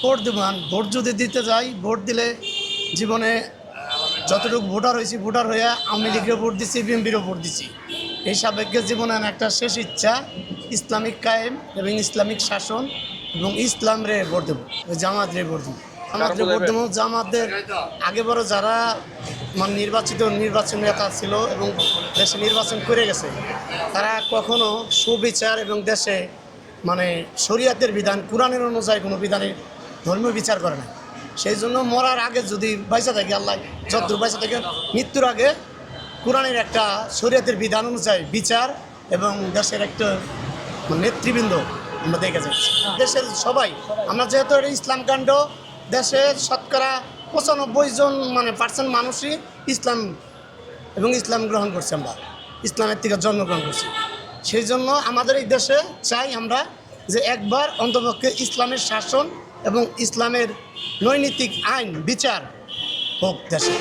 Vote দেবো, vote যদি দিতে যাই, ভোট দিলে জীবনে যতটুকু ভোটার হয়েছি, ভোটার হয়ে আওয়ামী লীগের ভোট দিচ্ছি, বিএনপিরও ভোট দিচ্ছি। এই সাবেকের জীবনে একটা শেষ ইচ্ছা ইসলামিক কায়েম এবং ইসলামিক শাসন এবং ইসলাম রে ভোট দেবো, জামাত রে ভোট দেবো। জামাত রে ভোট দেবো। জামাতদের আগে বড় যারা মানে নির্বাচন নেতা ছিল এবং দেশে নির্বাচন করে গেছে, তারা কখনো সুবিচার এবং দেশে মানে শরিয়াতের বিধান, কোরআনের অনুযায়ী কোনো বিধানের ধর্মীয় বিচার করে না। সেই জন্য মরার আগে যদি বাইসা থাকে, আল্লাহ যতদূর বাইসা থাকে, মৃত্যুর আগে কোরআনের একটা শরিয়াতের বিধান অনুযায়ী বিচার এবং দেশের একটা নেতৃবৃন্দ আমরা দেখে যাচ্ছি। দেশের সবাই আমরা যেহেতু এটা ইসলাম কাণ্ড, দেশের শতকরা 95% মানে % মানুষই ইসলাম এবং ইসলাম গ্রহণ করছে, আমরা ইসলামের থেকে জন্মগ্রহণ করছি। সেই জন্য আমাদের এই দেশে চাই আমরা যে একবার অন্তপক্ষে ইসলামের শাসন এবং ইসলামের নৈতিক আইন বিচার হোক দেশে।